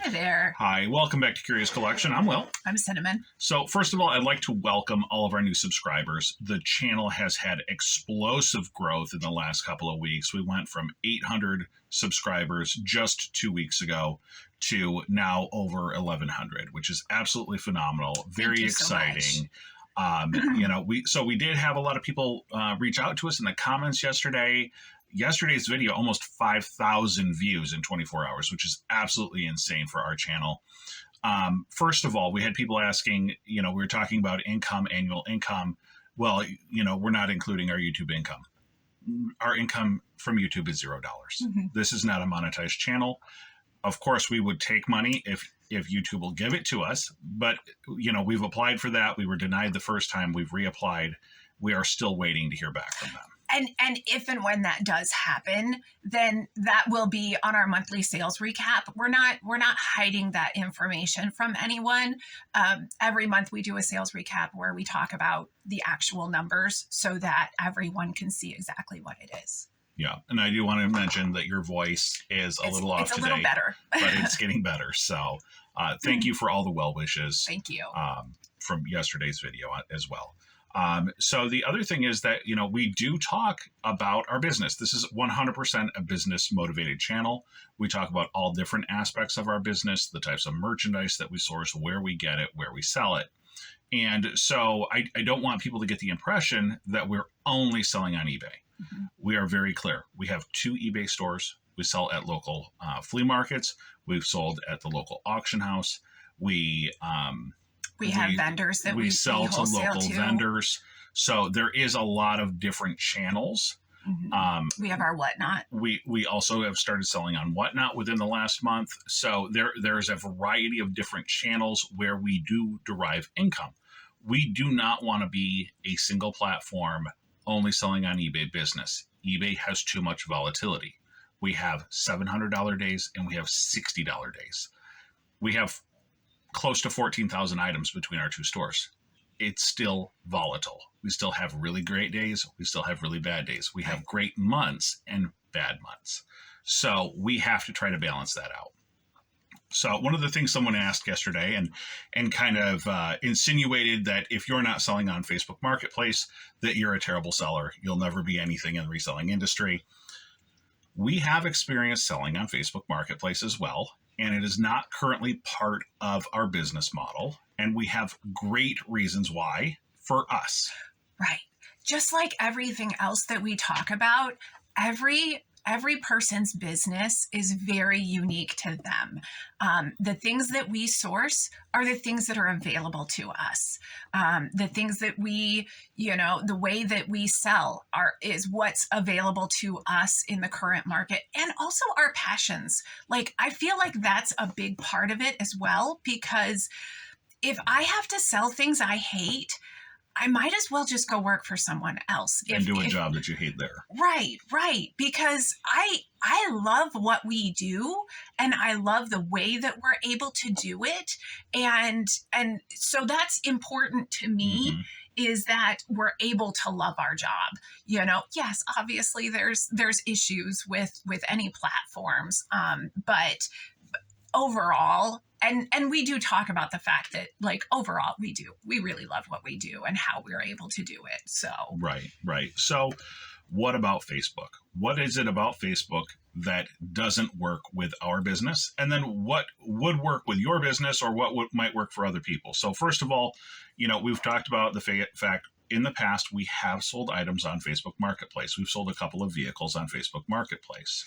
Hi there. Hi, welcome back to Curious Collection. I'm Will. I'm Cinnamon. So first of all, I'd like to welcome all of our new subscribers. The channel has had explosive growth in the last couple of weeks. We went from 800 subscribers just 2 weeks ago to now over 1,100, which is absolutely phenomenal. Very exciting. We did have a lot of people reach out to us in the comments yesterday. Yesterday's video, almost 5,000 views in 24 hours, which is absolutely insane for our channel. First of all, we had people asking, we were talking about income, annual income. Well, we're not including our YouTube income. Our income from YouTube is $0. Mm-hmm. This is not a monetized channel. Of course, we would take money if YouTube will give it to us. But, we've applied for that. We were denied the first time. We've reapplied. We are still waiting to hear back from them. And if and when that does happen, then that will be on our monthly sales recap. We're not hiding that information from anyone. Every month we do a sales recap where we talk about the actual numbers so that everyone can see exactly what it is. Yeah, and I do want to mention that your voice is a little off today. It's a little better. But it's getting better. So thank you for all the well wishes. Thank you. From yesterday's video as well. So the other thing is that, we do talk about our business. This is 100% a business motivated channel. We talk about all different aspects of our business, the types of merchandise that we source, where we get it, where we sell it. And so I don't want people to get the impression that we're only selling on eBay. Mm-hmm. We are very clear. We have 2 eBay stores. We sell at local flea markets. We've sold at the local auction house. We have vendors that we sell to local vendors. So there is a lot of different channels. Mm-hmm. We have our Whatnot. We also have started selling on Whatnot within the last month. So there's a variety of different channels where we do derive income. We do not want to be a single platform only selling on eBay business. eBay has too much volatility. We have $700 days and we have $60 days. We have close to 14,000 items between our 2 stores. It's still volatile. We still have really great days. We still have really bad days. We have great months and bad months. So we have to try to balance that out. So one of the things someone asked yesterday and kind of insinuated that if you're not selling on Facebook Marketplace, that you're a terrible seller. You'll never be anything in the reselling industry. We have experience selling on Facebook Marketplace as well. And it is not currently part of our business model. And we have great reasons why for us. Right. Just like everything else that we talk about, every person's business is very unique to them. The things that we source are the things that are available to us. The things that we, the way that we sell is what's available to us in the current market, and also our passions. Like, I feel like that's a big part of it as well, because if I have to sell things I hate, I might as well just go work for someone else. And do a job that you hate there. Right. Because I love what we do, and I love the way that we're able to do it. And so that's important to me, mm-hmm. is that we're able to love our job. Yes, obviously there's issues with any platforms, but overall, and we do talk about the fact that, like, overall we really love what we do and how we're able to do it. So right. So what about Facebook? What is it about Facebook that doesn't work with our business? And then what would work with your business, or what might work for other people? So first of all, we've talked about the fact in the past we have sold items on Facebook Marketplace. We've sold a couple of vehicles on Facebook Marketplace.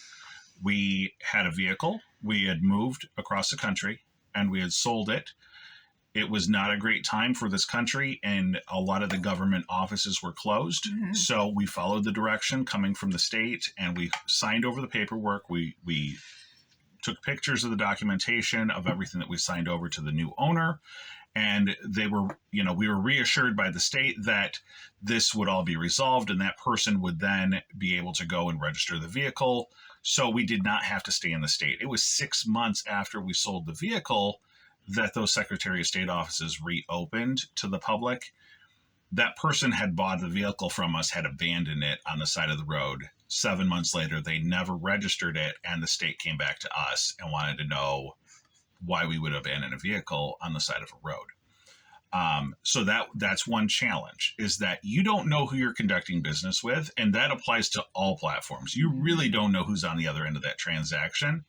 We had a vehicle. We had moved across the country and we had sold it. It was not a great time for this country, and a lot of the government offices were closed. Mm-hmm. So we followed the direction coming from the state, and we signed over the paperwork. We took pictures of the documentation of everything that we signed over to the new owner. And we were reassured by the state that this would all be resolved, and that person would then be able to go and register the vehicle. So we did not have to stay in the state. It was 6 months after we sold the vehicle that those Secretary of State offices reopened to the public. That person had bought the vehicle from us, had abandoned it on the side of the road. 7 months later, they never registered it, and the state came back to us and wanted to know why we would abandon a vehicle on the side of a road. So that's one challenge, is that you don't know who you're conducting business with, and that applies to all platforms. You really don't know who's on the other end of that transaction.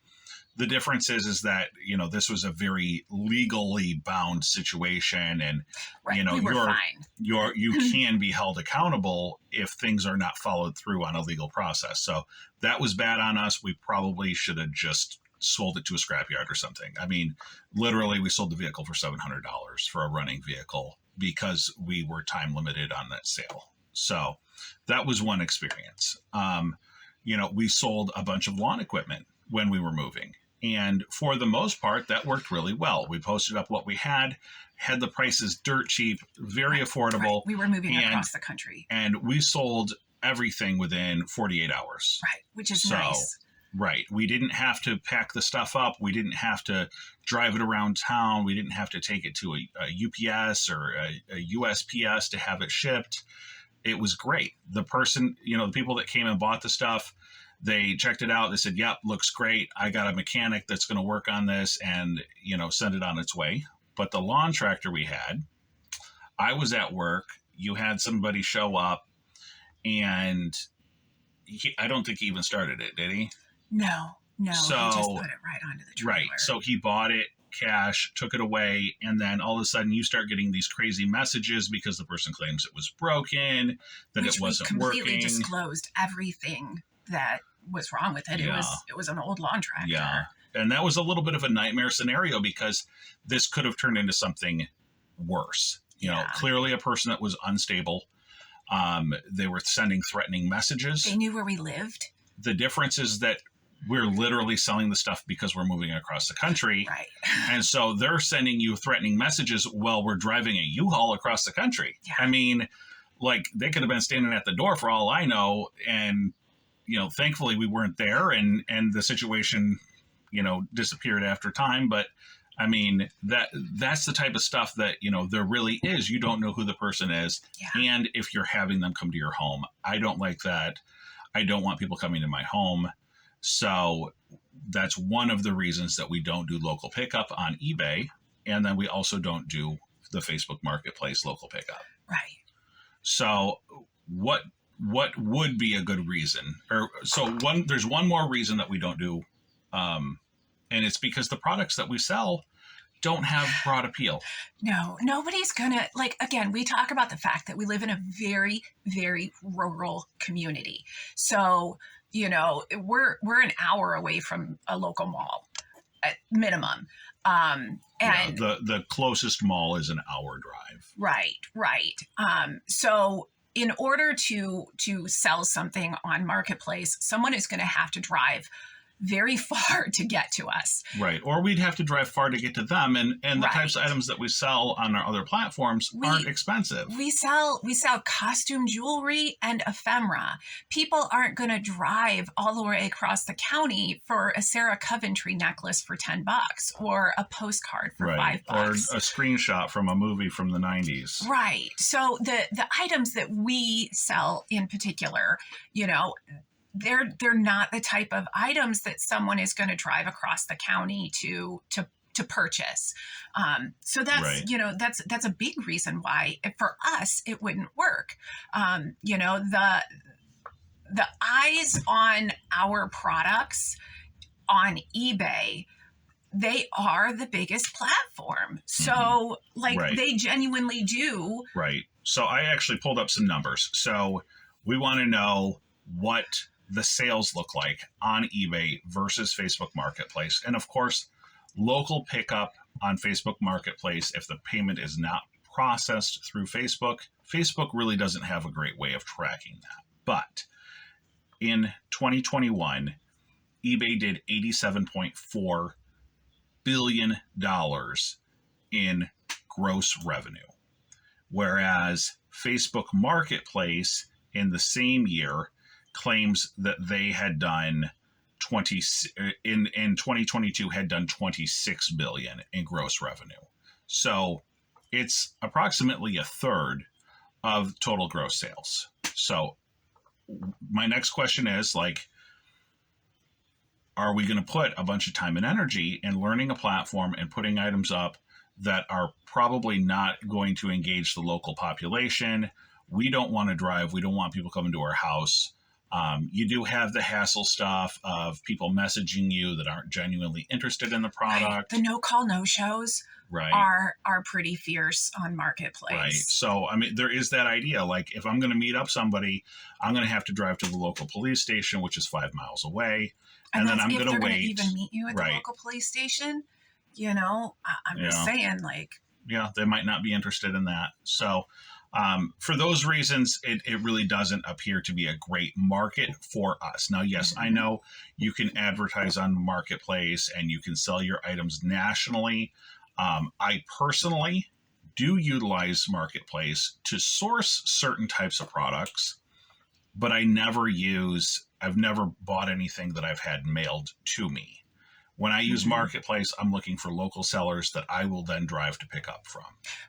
The difference is that, this was a very legally bound situation, and right. We were fine. You can be held accountable if things are not followed through on a legal process. So that was bad on us. We probably should have just sold it to a scrapyard or something. I mean, literally, we sold the vehicle for $700 for a running vehicle because we were time limited on that sale. So that was one experience. We sold a bunch of lawn equipment when we were moving. And for the most part, that worked really well. We posted up what we had the prices dirt cheap, very affordable. Right. We were moving across the country. And we sold everything within 48 hours. Right, which is nice. Right. We didn't have to pack the stuff up. We didn't have to drive it around town. We didn't have to take it to a UPS or a USPS to have it shipped. It was great. The person, the people that came and bought the stuff, they checked it out. They said, yep, looks great. I got a mechanic that's going to work on this and, send it on its way. But the lawn tractor we had, I was at work. You had somebody show up, and I don't think he even started it, did he? No. So, he just put it right onto the trailer. Right. So he bought it cash, took it away, and then all of a sudden you start getting these crazy messages because the person claims it was broken, that it wasn't working. We completely disclosed everything that was wrong with it. Yeah. It was an old lawn tractor. Yeah. And that was a little bit of a nightmare scenario because this could have turned into something worse. Clearly a person that was unstable. They were sending threatening messages. They knew where we lived. The difference is that we're literally selling the stuff because we're moving across the country. Right. And so they're sending you threatening messages while we're driving a U-Haul across the country. Yeah. I mean, they could have been standing at the door for all I know. And, thankfully we weren't there and the situation, disappeared after time. But I mean, that's the type of stuff that, there really is. You don't know who the person is. Yeah. And if you're having them come to your home, I don't like that. I don't want people coming to my home. So that's one of the reasons that we don't do local pickup on eBay. And then we also don't do the Facebook Marketplace local pickup. Right. So what would be a good reason? There's one more reason that we don't do, and it's because the products that we sell don't have broad appeal. No, nobody's gonna, again, we talk about the fact that we live in a very, very rural community. So, we're an hour away from a local mall at minimum. The closest mall is an hour drive. Right. So in order to sell something on Marketplace, someone is going to have to drive very far to get to us. Right. Or we'd have to drive far to get to them. And the Right. types of items that we sell on our other platforms aren't expensive. We sell costume jewelry and ephemera. People aren't going to drive all the way across the county for a Sarah Coventry necklace for $10 or a postcard for $5. Or a screenshot from a movie from the 90s. Right. So the items that we sell in particular, they're not the type of items that someone is going to drive across the county to purchase. So that's, Right. That's a big reason why for us, it wouldn't work. The eyes on our products on eBay, they are the biggest platform. So Right. they genuinely do. Right. So I actually pulled up some numbers. So we want to know what the sales look like on eBay versus Facebook Marketplace. And of course, local pickup on Facebook Marketplace, if the payment is not processed through Facebook, Facebook really doesn't have a great way of tracking that. But in 2021, eBay did $87.4 billion in gross revenue, whereas Facebook Marketplace in the same year claims that they had done in 2022 had done 26 billion in gross revenue. So it's approximately a third of total gross sales. So my next question is are we going to put a bunch of time and energy in learning a platform and putting items up that are probably not going to engage the local population? We don't want to drive. We don't want people coming to our house. You do have the hassle stuff of people messaging you that aren't genuinely interested in the product. Right. The no call, no shows Right. are pretty fierce on Marketplace. Right. So, I mean, there is that idea. Like, if I'm going to meet up somebody, I'm going to have to drive to the local police station, which is 5 miles away. And then I'm going to wait. Even meet you at the local police station, you know, I'm just saying, like. Yeah, they might not be interested in that. So, for those reasons, it really doesn't appear to be a great market for us. Now, yes, I know you can advertise on Marketplace and you can sell your items nationally. I personally do utilize Marketplace to source certain types of products, but I've never bought anything that I've had mailed to me. When I use Marketplace, I'm looking for local sellers that I will then drive to pick up from.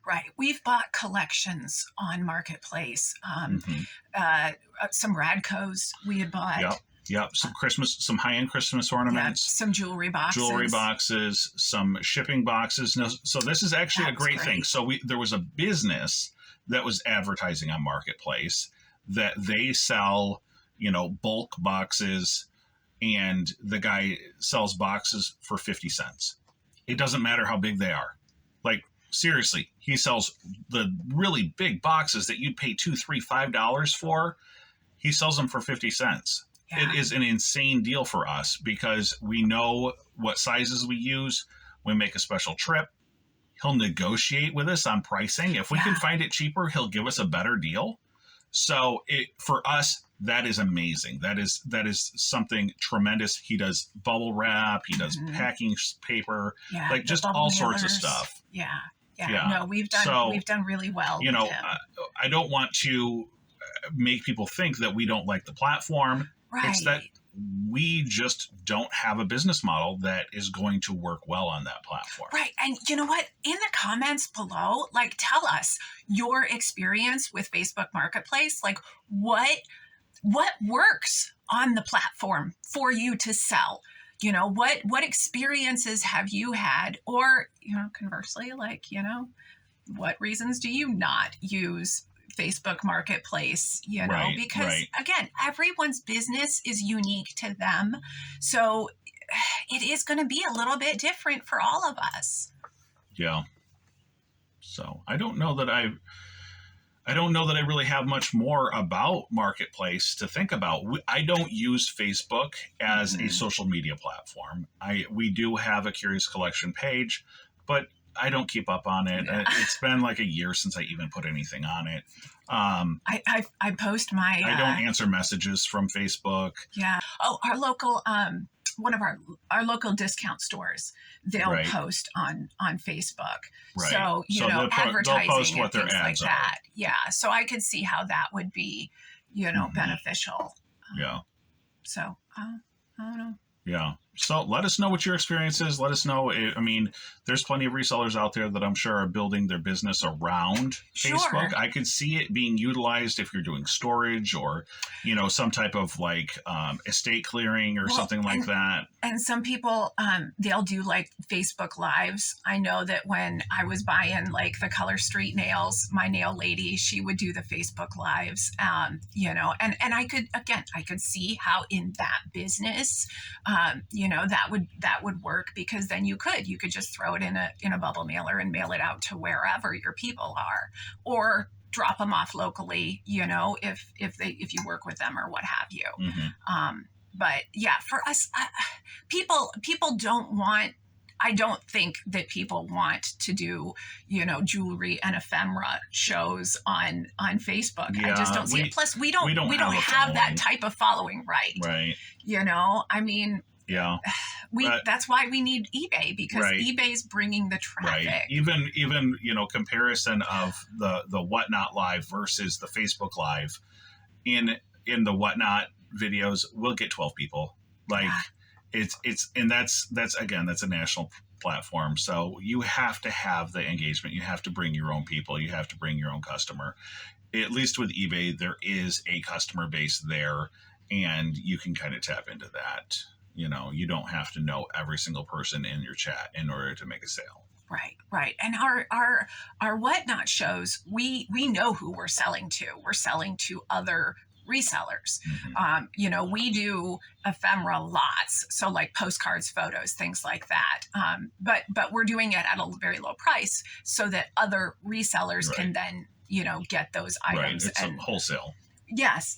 Right. We've bought collections on Marketplace. Some Radcos we had bought. Yep. Some high-end Christmas ornaments. Yeah, some jewelry boxes. Some shipping boxes. No, so this is actually a great thing. So there was a business that was advertising on Marketplace that they sell, bulk boxes, and the guy sells boxes for 50 cents. It doesn't matter how big they are. Like, seriously, he sells the really big boxes that you'd pay $2, $3, $5 for. He sells them for 50 cents. Yeah. It is an insane deal for us because we know what sizes we use. We make a special trip. He'll negotiate with us on pricing. If we can find it cheaper, he'll give us a better deal. So for us, that is amazing. That is something tremendous. He does bubble wrap. He does packing paper, like just all sorts of stuff. Yeah. No, we've done really well. I don't want to make people think that we don't like the platform. Right. It's that we just don't have a business model that is going to work well on that platform. Right. And you know what? In the comments below, like, tell us your experience with Facebook Marketplace. Like, what works on the platform for you to sell? What experiences have you had? Or, conversely, like, what reasons do you not use Facebook Marketplace, because again, everyone's business is unique to them. So it is going to be a little bit different for all of us. Yeah. So I don't know that I really have much more about Marketplace to think about. I don't use Facebook as a social media platform. We do have a Curious Collection page, but I don't keep up on it. It's been like a year since I even put anything on it. I post my. I don't answer messages from Facebook. Yeah. Oh, our local one of our local discount stores, they'll post on Facebook. Right. So advertising they'll post what and their things ads like that. Yeah. So I could see how that would be, beneficial. Yeah. So I don't know. Yeah. So let us know what your experience is. Let us know. I mean, there's plenty of resellers out there that I'm sure are building their business around Facebook. I could see it being utilized if you're doing storage or, some type of like estate clearing or something like that. And some people, they'll do like Facebook Lives. I know that when I was buying like the Color Street nails, my nail lady, she would do the Facebook Lives, and I could see how in that business, that would work, because then you could just throw it in a bubble mailer and mail it out to wherever your people are, or drop them off locally, if you work with them or what have you. But yeah, for us, people don't want. I don't think that people want to do, jewelry and ephemera shows on Facebook. Yeah, I just don't see it. Plus, we don't have that type of following, right? Right. I mean, yeah. That's why we need eBay, because eBay's bringing the traffic. Right. Even comparison of the Whatnot Live versus the Facebook Live. In the Whatnot videos, we'll get 12 people. Like. Yeah. That's a national platform. So you have to have the engagement. You have to bring your own people. You have to bring your own customer. At least with eBay, there is a customer base there, and you can kind of tap into that. You don't have to know every single person in your chat in order to make a sale. Right. And our whatnot shows, we know who we're selling to. We're selling to other resellers. We do ephemera lots, so like postcards, photos, things like that. But we're doing it at a very low price so that other resellers can then get those items. It's a wholesale. Yes.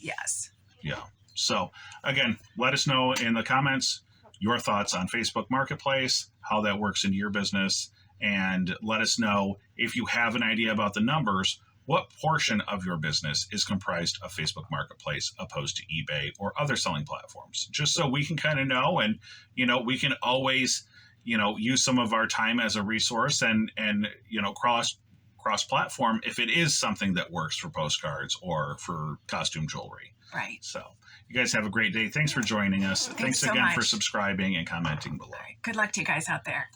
Yeah. So again, let us know in the comments your thoughts on Facebook Marketplace, how that works into your business, and let us know if you have an idea about the numbers, what portion of your business is comprised of Facebook Marketplace opposed to eBay or other selling platforms, just so we can kind of know. And, we can always, use some of our time as a resource and cross platform if it is something that works for postcards or for costume jewelry. Right. So you guys have a great day. Thanks for joining us. Thanks so again much for subscribing and commenting below. Good luck to you guys out there.